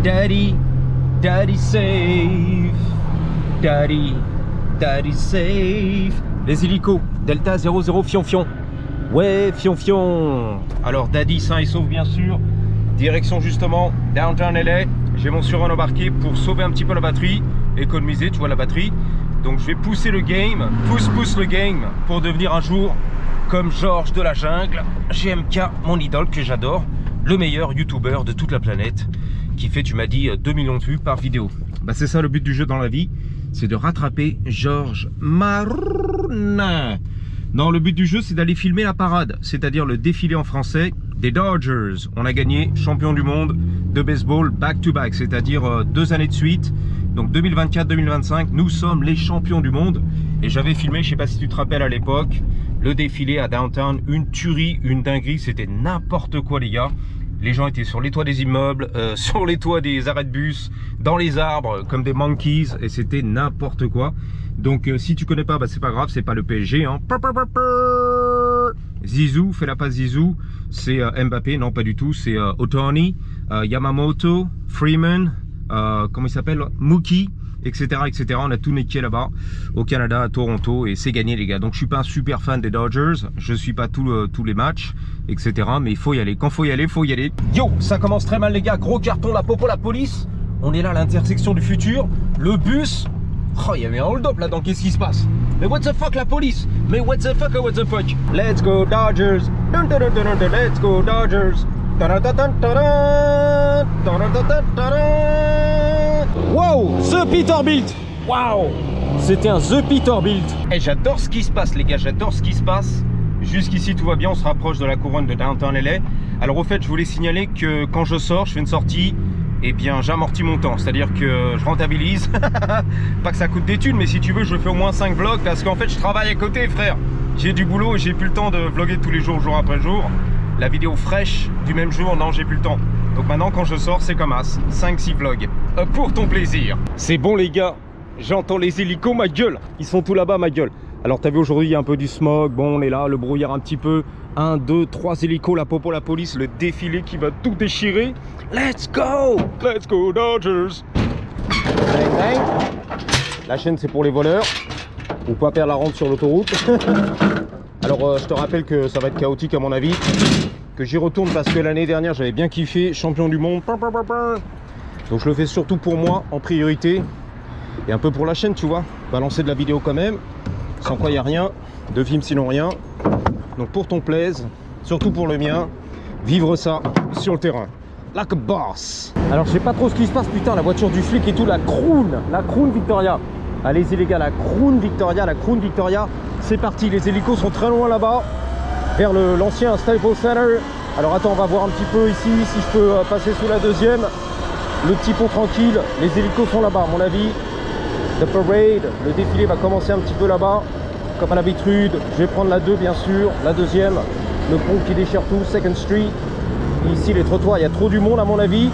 Daddy, Daddy safe. Daddy, Daddy safe. Les hélicos, Delta 00 Fion. Ouais, Fion. Alors Daddy sain et sauf bien sûr. Direction justement Downtown LA. J'ai mon surrun embarqué pour sauver un petit peu la batterie. Économiser, tu vois, la batterie. Donc je vais pousser le game, pousse le game pour devenir un jour comme Georges de la jungle, GMK, mon idole que j'adore, le meilleur youtubeur de toute la planète, qui fait, tu m'as dit, 2 millions de vues par vidéo. Bah c'est ça le but du jeu dans la vie, c'est de rattraper Georges Martin. Non, le but du jeu c'est d'aller filmer la parade, c'est-à-dire le défilé en français des Dodgers. On a gagné champion du monde de baseball back-to-back, c'est-à-dire 2 années de suite. Donc 2024-2025, nous sommes les champions du monde. Et j'avais filmé, je sais pas si tu te rappelles à l'époque, le défilé à Downtown, une tuerie, une dinguerie, c'était n'importe quoi les gars. Les gens étaient sur les toits des immeubles, sur les toits des arrêts de bus, dans les arbres, comme des monkeys, et c'était n'importe quoi. Donc si tu connais pas, bah, c'est pas grave, c'est pas le PSG. Hein. Zizou, fais la passe Zizou, c'est Mbappé, non pas du tout, c'est Otani, Yamamoto, Freeman, comment il s'appelle, Mookie, etc. On a tout niqué là-bas au Canada, à Toronto, et c'est gagné les gars. Donc je suis pas un super fan des Dodgers, je suis pas tous les matchs, etc. Mais il faut y aller, quand faut y aller, faut y aller. Yo, ça commence très mal les gars, gros carton, la popo, la police. On est là à l'intersection du futur, le bus. Oh, il y avait un hold-up là-dedans, qu'est-ce qui se passe? Mais what the fuck la police? Mais what the fuck, what the fuck? Let's go Dodgers, let's go Dodgers. Wow, The Peterbilt. Wow, c'était un The Peterbilt. Et j'adore ce qui se passe les gars, j'adore ce qui se passe. Jusqu'ici tout va bien, on se rapproche de la couronne de Downtown LA. Alors au fait, je voulais signaler que quand je sors, je fais une sortie, eh bien j'amortis mon temps, c'est-à-dire que je rentabilise. Pas que ça coûte des thunes, mais si tu veux, je fais au moins 5 vlogs parce qu'en fait, je travaille à côté, frère. J'ai du boulot et j'ai plus le temps de vlogger tous les jours, jour après jour. La vidéo fraîche du même jour, non, j'ai plus le temps. Donc maintenant, quand je sors, c'est comme as, 5-6 vlogs. Pour ton plaisir. C'est bon les gars, j'entends les hélicos, ma gueule. Ils sont tout là-bas, ma gueule. Alors t'as vu aujourd'hui, il y a un peu du smog, bon on est là, le brouillard un petit peu. 1, 2, 3 hélicos, la popo, la police, le défilé qui va tout déchirer. Let's go Dodgers. Bang, bang. La chaîne c'est pour les voleurs, ou pas perdre la rente sur l'autoroute. Alors je te rappelle que ça va être chaotique à mon avis, que j'y retourne parce que l'année dernière j'avais bien kiffé, champion du monde. Donc je le fais surtout pour moi en priorité et un peu pour la chaîne, tu vois, balancer de la vidéo quand même, sans quoi il n'y a rien, de film sinon rien. Donc pour ton plaise, surtout pour le mien, vivre ça sur le terrain, like a boss. Alors je sais pas trop ce qui se passe, putain, la voiture du flic et tout, la Crown Victoria. Allez-y les gars, la Crown Victoria, c'est parti, les hélicos sont très loin là-bas, vers l'ancien Staples Center. Alors attends, on va voir un petit peu ici, si je peux passer sous la deuxième. Le petit pont tranquille, les hélicos sont là-bas à mon avis. The parade, le défilé va commencer un petit peu là-bas. Comme à l'habitude, je vais prendre la 2 bien sûr, la deuxième. Le pont qui déchire tout, 2nd Street. Ici les trottoirs, il y a trop du monde à mon avis.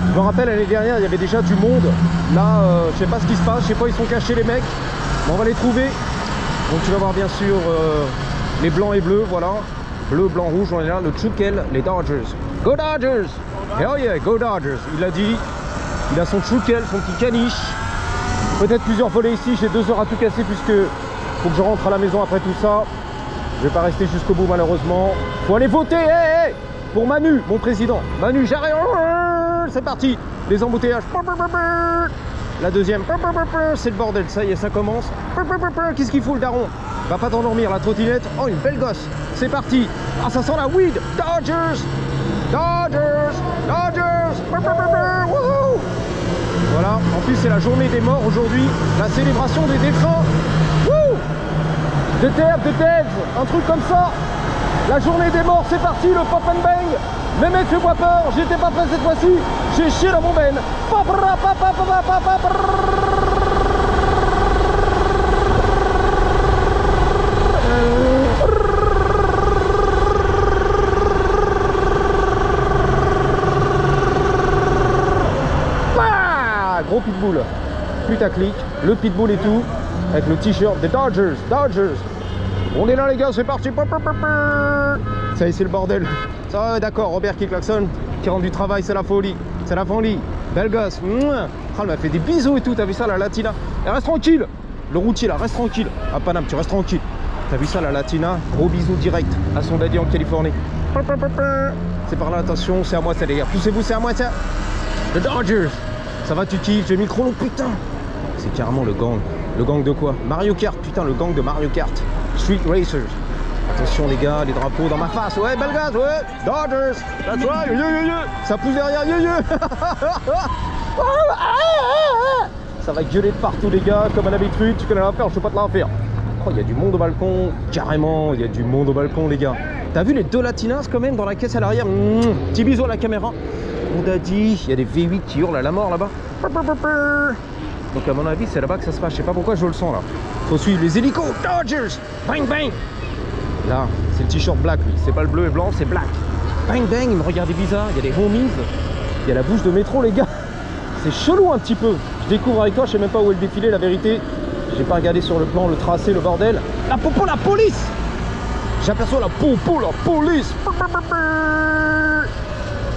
Je me rappelle l'année dernière, il y avait déjà du monde. Là, je sais pas ce qui se passe, je sais pas où ils sont cachés les mecs. Mais on va les trouver. Donc tu vas voir bien sûr les blancs et bleus, voilà. Bleu, blanc, rouge, on est là, le Chukel, les Dodgers. Go Dodgers! Hell yeah, go Dodgers! Il l'a dit, il a son Chukel, son petit caniche. Peut-être plusieurs volets ici, j'ai 2 heures à tout casser puisque faut que je rentre à la maison après tout ça. Je vais pas rester jusqu'au bout malheureusement. Faut aller voter, hey, hey, pour Manu, mon président. Manu, j'arrive, c'est parti. Les embouteillages. La deuxième, c'est le bordel, ça y est, ça commence. Qu'est-ce qu'il fout le daron? Va pas t'endormir, la trottinette. Oh, une belle gosse. C'est parti. Ah, ça sent la weed. Dodgers. Wouhou. Voilà, en plus c'est la journée des morts aujourd'hui, la célébration des défunts. Wouh. The dead, un truc comme ça. La journée des morts, c'est parti, le pop and bang. Mais mec, fais-moi peur, j'étais pas prêt cette fois-ci. J'ai chié dans mon ben. Gros pitbull, putaclic, le pitbull et tout, avec le t-shirt des Dodgers. On est là les gars, c'est parti. Ça y est, c'est le bordel. Ça va, d'accord, Robert qui klaxonne, qui rentre du travail, c'est la folie. Belle gosse. Oh, elle m'a fait des bisous et tout. T'as vu ça, la Latina? Elle reste tranquille. Le routier là, reste tranquille. À Paname, tu restes tranquille. T'as vu ça, la Latina? Gros bisous direct à son daddy en Californie. C'est par là, attention, c'est à moi ça les gars. Poussez-vous, c'est à moi ça. The Dodgers. Ça va, tu kiffes? J'ai mis le chrono, putain. C'est carrément le gang. Le gang de quoi? Mario Kart, putain, le gang de Mario Kart. Street Racers. Attention les gars, les drapeaux dans ma face. Ouais, belle gaz, ouais. Dodgers. That's right. Ça pousse derrière. Ça va gueuler de partout les gars, comme à l'habitude. Tu connais l'affaire, je peux pas te la faire. Oh, il y a du monde au balcon. Carrément, il y a du monde au balcon les gars. T'as vu les deux Latinas quand même dans la caisse à l'arrière? Petit bisou à la caméra. On a dit, il y a des V8 qui hurlent à la mort là-bas. Donc à mon avis c'est là-bas que ça se passe. Je sais pas pourquoi je le sens là. Faut suivre les hélicos. Dodgers. Bang bang. Là c'est le t-shirt black lui. C'est pas le bleu et blanc, c'est black. Bang bang. Il me regardait bizarre. Il y a des homies. Il y a la bouche de métro les gars. C'est chelou un petit peu. Je découvre avec toi. Je sais même pas où est le défilé. La vérité, j'ai pas regardé sur le plan, le tracé, le bordel. La popo, la police. J'aperçois la popo, la police.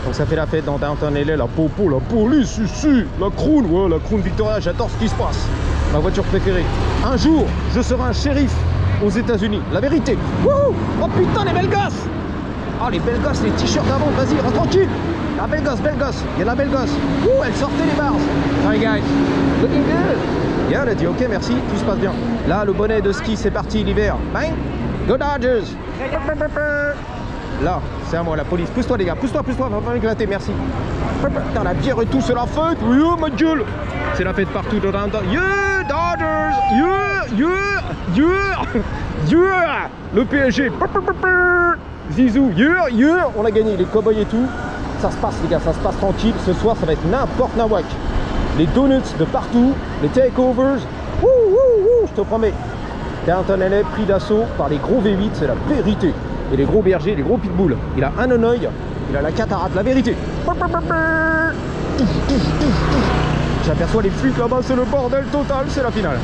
Donc ça fait la fête dans Downtown LA, la popo, la police, ici, la croune, ouais, la croune Victoria, j'adore ce qui se passe. Ma voiture préférée. Un jour, je serai un shérif aux États-Unis. La vérité. Wouhou. Oh putain, les belles gosses. Oh, les belles gosses, les t-shirts d'avant, vas-y, reste tranquille. La belle gosse, belle gosse. Il y a la belle gosse. Ouh, elle sortait les bars. Hi guys. Looking good. Yeah, elle a dit ok, merci, tout se passe bien. Là, le bonnet de ski, c'est parti, l'hiver. Bang. Go Dodgers. Là, c'est à moi, la police. Pousse-toi les gars, pousse-toi, va pas m'éclater, merci. Putain, la bière et tout, c'est la fête. Yeah, ma gueule. C'est la fête partout dans Downtown. Yeah, Dodgers. Yeah. Le PSG. Zizou. Yeah. On a gagné, les cowboys et tout. Ça se passe les gars, ça se passe tranquille. Ce soir, ça va être n'importe nawak. Les donuts de partout, les takeovers. Je te promets. Downtown LA pris d'assaut par les gros V8, c'est la vérité. Et les gros bergers, les gros pitbulls. Il a un oeil, il a la cataracte, la vérité. J'aperçois les flics là-bas, c'est le bordel total, c'est la finale.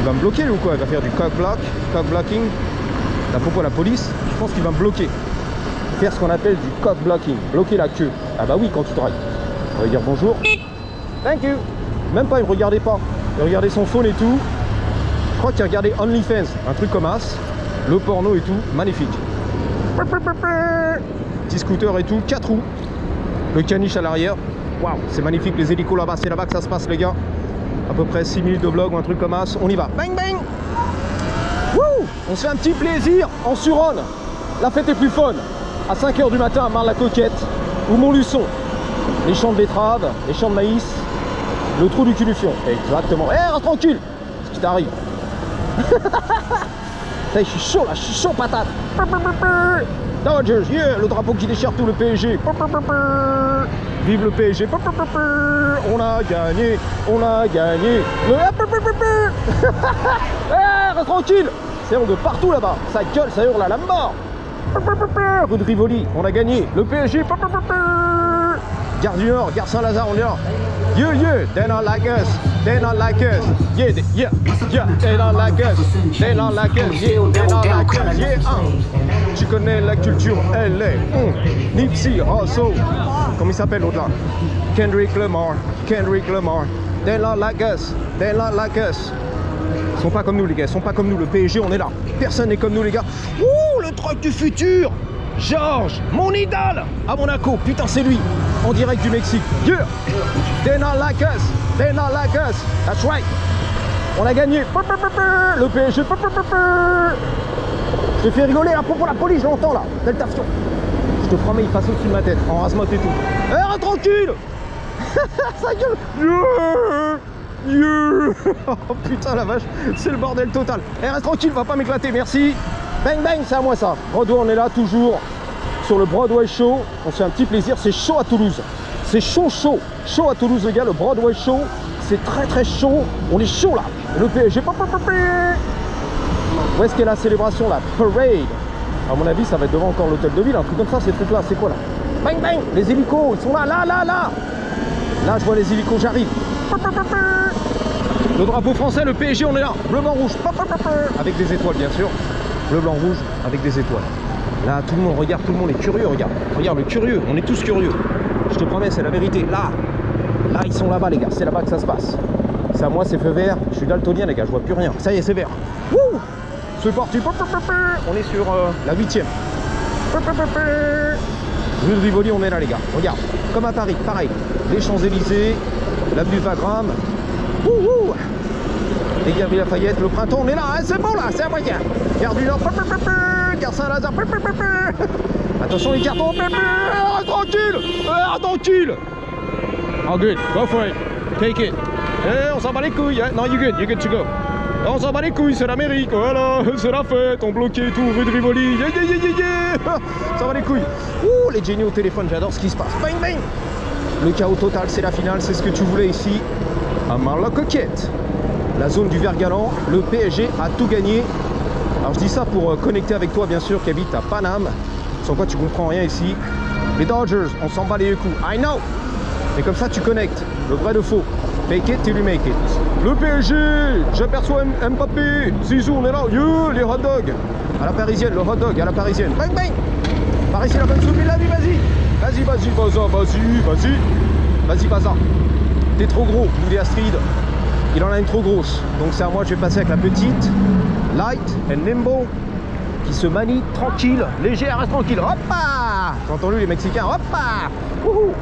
Il va me bloquer ou quoi? Il va faire du cock blocking. La popo, la police, je pense qu'il va me bloquer. Faire ce qu'on appelle du cock blocking, bloquer la queue. Ah bah oui, quand tu drives. On va dire bonjour. Thank you. Même pas, il me regardait pas. Il regardait son phone et tout. Je crois qu'il regardait OnlyFans, un truc comme as. Le porno et tout, magnifique. Petit scooter et tout, 4 roues. Le caniche à l'arrière. Waouh, c'est magnifique les hélicos là-bas, c'est là-bas que ça se passe les gars. À peu près 6 minutes de vlog ou un truc comme as. On y va. Bang bang. Wouh, on se fait un petit plaisir en Suronne. La fête est plus fun. À 5 h du matin à Marne-la-Coquette ou Montluçon. Les champs de betteraves, les champs de maïs, le trou du cul du fion. Exactement. Eh, reste tranquille. Ce qui t'arrive. Je suis chaud là, je suis chaud patate. Dodgers, yeah, le drapeau qui déchire tout le PSG. Vive le PSG. On a gagné, on a gagné. Eh, reste tranquille. C'est de partout là-bas. Ça gueule, ça hurle à la mort. Rue de Rivoli, on a gagné. Le PSG. Gare du Nord, Gare Saint-Lazare, on est là. Yeah, they don't like us, they don't like us. Yeah, they don't like us, they don't like us. Yeah, they don't like us. Yeah, Tu connais la culture LA. Nipsey Hussle. Comment il s'appelle l'autre là? Kendrick Lamar. They don't like us, they don't like us. Ils sont pas comme nous les gars, ils sont pas comme nous. Le PSG, on est là. Personne n'est comme nous les gars. Ouh, le truc du futur. Georges, mon idole à Monaco, putain c'est lui, en direct du Mexique. Yeah, they not like us, that's right. On a gagné, le PSG. Je te fais rigoler là pour la police, je l'entends là, Delta Fion. Je te promets, il passe au-dessus de ma tête, en rase-motte et tout. Eh, reste tranquille. Sa gueule. Oh putain la vache, c'est le bordel total. Eh, reste tranquille, va pas m'éclater, merci. Bang bang, c'est à moi ça. Broadway, on est là toujours sur le Broadway Show. On se fait un petit plaisir, c'est chaud à Toulouse. C'est chaud à Toulouse les gars, le Broadway Show. C'est très chaud, on est chaud là. Le PSG. Où est-ce qu'est la célébration là? Parade. À mon avis ça va être devant encore l'hôtel de ville, un truc comme ça, ces trucs là, c'est quoi là? Bang bang, les hélicos, ils sont là. Là je vois les hélicos, j'arrive. Le drapeau français, le PSG, on est là. Bleu, blanc, rouge. Avec des étoiles bien sûr. Bleu, blanc, rouge avec des étoiles. Là, tout le monde regarde, tout le monde est curieux, regarde. Regarde le curieux, on est tous curieux. Je te promets, c'est la vérité. Là, Là, ils sont là-bas, les gars. C'est là-bas que ça se passe. C'est à moi, c'est feu vert. Je suis daltonien, les gars. Je vois plus rien. Ça y est, c'est vert. Wouh! C'est parti. On est sur la 8e. Rue de Rivoli, on est là, les gars. Regarde. Comme à Paris, pareil. Les Champs-Élysées, l'avenue Wagram. Wouhou! Les Galeries Lafayette, le printemps, on est là. Hein, c'est bon, là. C'est à moyen. Gare du Nord. Gare Saint-Lazare. Attention, les cartons. Tranquille. Tranquille. Oh, good. Go for it. Take it. On s'en bat les couilles. Hein? Non, you're good to go. On s'en bat les couilles, c'est l'Amérique. Voilà, c'est la fête. On bloquait tout, rue de Rivoli. Ça va les couilles. Ouh, les génies au téléphone, j'adore ce qui se passe. Bang, bang. Le chaos total, c'est la finale. C'est ce que tu voulais ici. À Marne-la-Coquette. La zone du vert galant. Le PSG a tout gagné. Alors, je dis ça pour connecter avec toi, bien sûr, qui habite à Paname. Sans quoi tu comprends rien ici. Les Dodgers, on s'en bat les coups. I know. Mais comme ça, tu connectes le vrai de faux. Fake it till you make it. Le PSG, j'aperçois Mbappé. Zizou, on est là. Les hot dogs. À la parisienne, le hot dog à la parisienne. Bang, bang. Par ici, la bonne soupe, il l'a vu, vas-y. Vas-y, Baza. T'es trop gros, nous les Astrid. Il en a une trop grosse. Donc c'est à moi, je vais passer avec la petite. Light and nimble. Qui se manie tranquille, léger, reste tranquille. Hoppa! T'as entendu les Mexicains? Hoppa! Wouhou!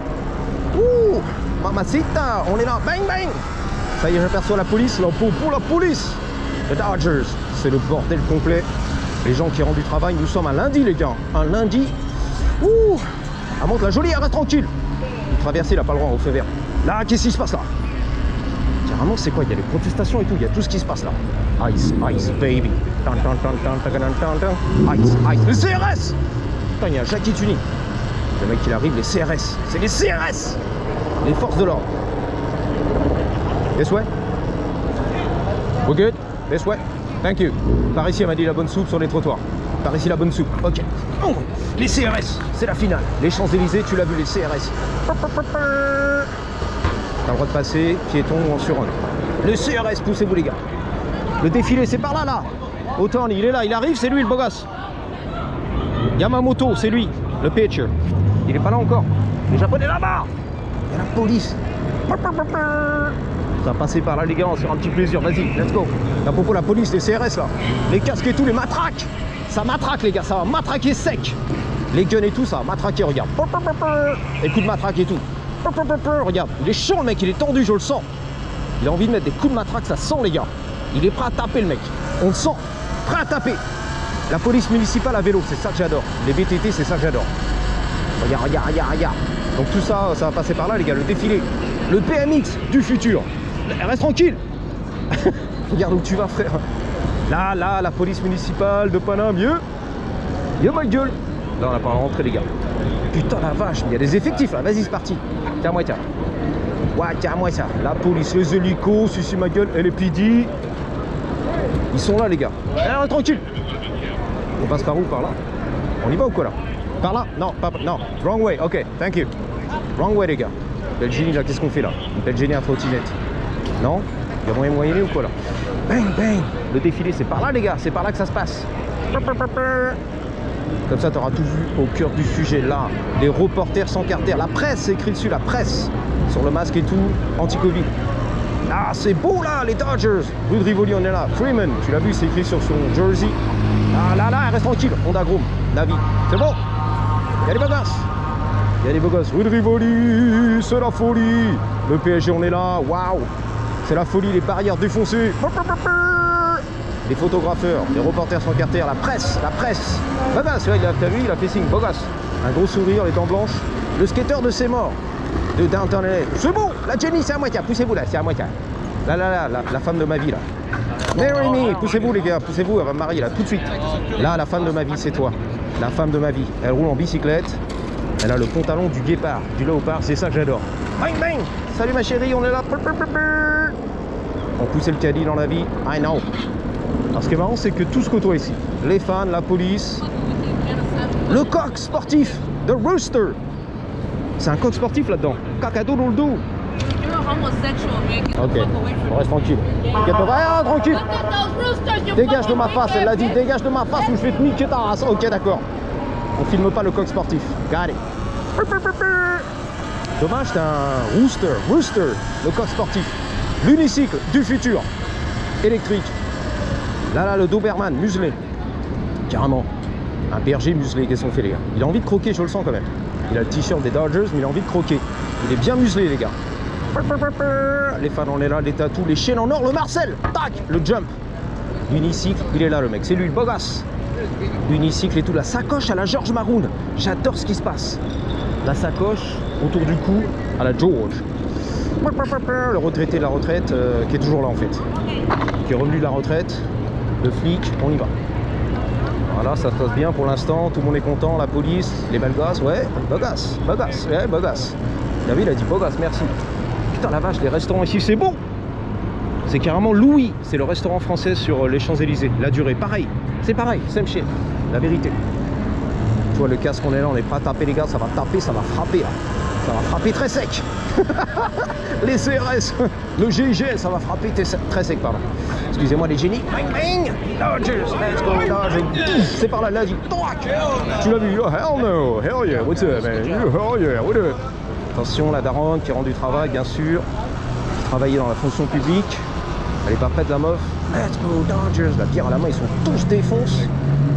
Ouh! Mamacita, on est là, bang bang! Ça y est, j'aperçois la police, l'impôt pour la police! Les Dodgers, c'est le bordel complet. Les gens qui rendent du travail, nous sommes un lundi, les gars. Un lundi. Ouh! Elle monte la jolie, elle reste tranquille. Traverser, il n'a pas le droit au feu vert. Là, qu'est-ce qui se passe là? Carrément, c'est quoi? Il y a les protestations et tout, il y a tout ce qui se passe là. Ice, ice, baby. Ice, ice. Le CRS! Putain, il y a un Jackie Tuning. Le mec, il arrive, les CRS. C'est les CRS! Les forces de l'ordre. This way? We're good? This way? Thank you. Par ici, elle m'a dit la bonne soupe sur les trottoirs. Par ici, la bonne soupe. Ok. Oh, les CRS, c'est la finale. Les Champs-Élysées, tu l'as vu, les CRS. T'as le droit de passer, piéton ou en surhomme. Le CRS, poussez-vous, les gars. Le défilé, c'est par là, là. Autant, il est là, il arrive, c'est lui, le beau gosse. Yamamoto, c'est lui, le pitcher. Il est pas là encore. Les Japonais là-bas. Il y a la police. Ça va passer par là, les gars, on va se faire un petit plaisir. Vas-y, let's go. À propos, la police, les CRS, là. Les casques et tout, les matraques. Ça matraque, les gars, ça va matraquer sec. Les guns et tout, ça va matraquer, regarde. Les coups de matraque et tout. Regarde, il est chaud, le mec, il est tendu, je le sens. Il a envie de mettre des coups de matraque, ça sent, les gars. Il est prêt à taper, le mec. On le sent. Prêt à taper. La police municipale à vélo, c'est ça que j'adore. Les BTT, c'est ça que j'adore. Regarde, regarde, regarde, regarde. Donc tout ça, ça va passer par là, les gars, le défilé. Le BMX du futur. Reste tranquille. Regarde où tu vas, frère. Là, là, la police municipale de Paname. Yo, ma gueule. Là, on n'a pas rentré, les gars. Putain, la vache, il y a des effectifs, là. Vas-y, c'est parti. Tiens-moi, tiens. Ouais, tiens-moi, ça. La police, les hélicos, suci ma gueule, LPD. Ils sont là, les gars. Reste tranquille. On passe par où? Par là? On y va ou quoi, là? Par là? Non, pas, non. Wrong way. Ok, thank you. Wrong way, les gars. Belle génie, là, qu'est-ce qu'on fait, là? Une belle génie à trottinette. Non? Il y a moyen de moyenner ou quoi, là? Bang, bang. Le défilé, c'est par là, les gars. C'est par là que ça se passe. Comme ça, tu auras tout vu au cœur du sujet, là. Les reporters sans carter. La presse, c'est écrit dessus, la presse. Sur le masque et tout, anti-Covid. Ah, c'est beau, là, les Dodgers. Rue de Rivoli, on est là. Freeman, tu l'as vu, c'est écrit sur son jersey. Ah, là, là, reste tranquille. Honda Groom, Navi. C'est bon. Il y a des beaux gosses. Il y a des beaux gosses. Rue de Rivoli, c'est la folie. Le PSG, on est là. Waouh. C'est la folie, les barrières défoncées. Les photographeurs, les reporters sans carter, la presse, la presse. Bah, celui-là, t'as vu, il a fait signe, beau gosse. Un gros sourire, les dents blanches. Le skater de ses morts, de Downton LA. C'est bon, la Jenny, c'est à moitié, poussez-vous là, c'est à moitié. Là, là, là, la femme de ma vie, là. Marry me, poussez-vous les gars, poussez-vous, elle va me marier, là, tout de suite. Là, la femme de ma vie, c'est toi. La femme de ma vie. Elle roule en bicyclette. Elle a le pantalon du guépard, du léopard, c'est ça que j'adore. Bang, bang. Salut ma chérie, on est là. On poussait le caddie dans la vie, I know. Alors ce qui est marrant, c'est que tout se côtoie ici. Les fans, la police, le coq sportif, The Rooster. C'est un coq sportif là-dedans. Cacadoudou. Ok, on reste tranquille. Ah, tranquille. Dégage de ma face, elle l'a dit. Dégage de ma face ou je vais te niquer ta race. Ok, d'accord. On filme pas le coq sportif. Got it. Dommage, c'est un Rooster, le coq sportif. L'unicycle du futur, électrique. Là, le Doberman, muselé. Carrément. Un berger muselé, qu'est-ce qu'on fait, les gars? Il a envie de croquer, je le sens quand même. Il a le t-shirt des Dodgers, mais il a envie de croquer. Il est bien muselé, les gars. Les fans, on est là, les tatous, les chaînes en or, le Marcel, tac, le jump. Unicycle, il est là, le mec, c'est lui, le beau gosse. Unicycle et tout, la sacoche à la George Maroon. J'adore ce qui se passe. La sacoche autour du cou à la George. Le retraité de la retraite qui est toujours là en fait. Qui est revenu de la retraite. Le flic, on y va. Voilà, ça se passe bien pour l'instant. Tout le monde est content. La police, les belles gosses. Ouais, beau gosse, ouais, beau gosse. David a dit beau gosse, merci. Putain la vache, les restaurants ici, c'est bon. C'est carrément Louis. C'est le restaurant français sur les Champs-Élysées. La durée, pareil. C'est pareil, same shit. La vérité. Tu vois le casque, on est là, on est prêt à taper les gars. Ça va taper, ça va frapper là. Ça va frapper très sec. Les CRS, le GIGN, ça va frapper très sec, pardon. Excusez-moi les génies. Bang bang, Dodgers, let's go Dodgers. C'est par là, dit. Tu l'as vu? Oh hell no, hell yeah, what's up man? Hell yeah, what up? Attention, la daronne qui rend du travail, bien sûr. Travailler dans la fonction publique. Elle est pas prête la meuf. Let's go Dodgers. La bière à la main, ils sont tous défoncés.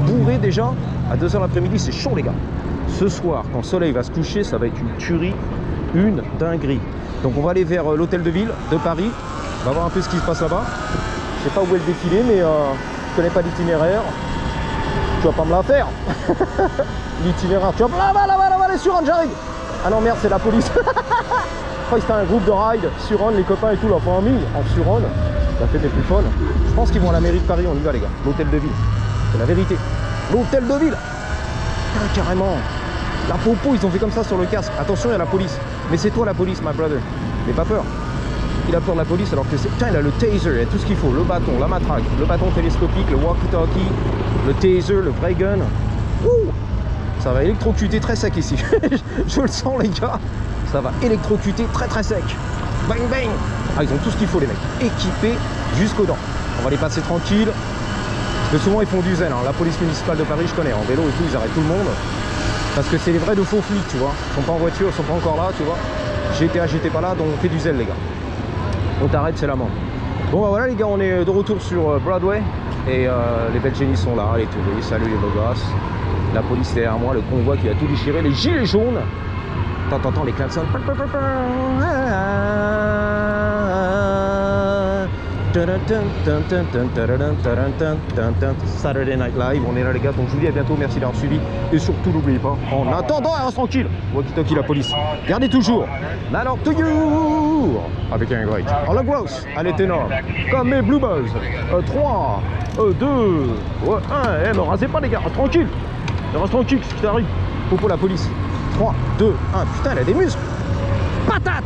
Bourrés déjà. À 2h l'après-midi, c'est chaud les gars. Ce soir, quand le soleil va se coucher, ça va être une tuerie, une dinguerie. Donc on va aller vers l'hôtel de ville de Paris. On va voir un peu ce qui se passe là-bas. Je sais pas où est le défilé, mais je connais pas l'itinéraire. Tu vas pas me la faire. L'itinéraire. Tu vas là-bas, les Suron, j'arrive. Ah non merde, c'est la police. Je crois que c'était un groupe de ride, Suron, les copains et tout, la famille en Suron. La fête est plus folle. Je pense qu'ils vont à la mairie de Paris, on y va les gars. L'hôtel de ville. C'est la vérité. L'hôtel de ville. Putain, carrément. La popo, ils ont fait comme ça sur le casque. Attention, il y a la police. Mais c'est toi la police, my brother. N'aie pas peur. Il a peur de la police alors que c'est... Putain, il a le taser, il a tout ce qu'il faut. Le bâton, la matraque, le bâton télescopique, le walkie-talkie, le taser, le spray gun. Ouh, ça va électrocuter très sec ici. Je le sens les gars. Ça va électrocuter très sec. Bang bang. Ah, ils ont tout ce qu'il faut les mecs. Équipés jusqu'aux dents. On va les passer tranquille. Parce que souvent ils font du zen. Hein. La police municipale de Paris, je connais. En vélo et tout, ils arrêtent tout le monde. Parce que c'est les vrais de faux flics, tu vois. Ils sont pas en voiture, ils sont pas encore là, tu vois. j'étais pas là, donc on fait du zèle les gars. On t'arrête, c'est la mort. Bon bah voilà les gars, on est de retour sur Broadway. Et les belles génies sont là, les touristes, salut les beaux gosses. La police derrière moi, le convoi qui a tout déchiré, les gilets jaunes. T'entends les klaxons. Saturday Night Live, on est là les gars, donc je vous dis à bientôt, merci d'avoir suivi. Et surtout n'oubliez pas, en attendant, reste tranquille. Walkie-talkie la police. Gardez toujours Matter to you avec un Y. En la grosse, elle est énorme. Comme mes Blue Buzz. 3, 2, 1. Eh, me rasez pas les gars, reste tranquille. Reste tranquille, qu'est-ce qui t'arrive? Popo la police. 3, 2, 1. Putain, elle a des muscles. Patate.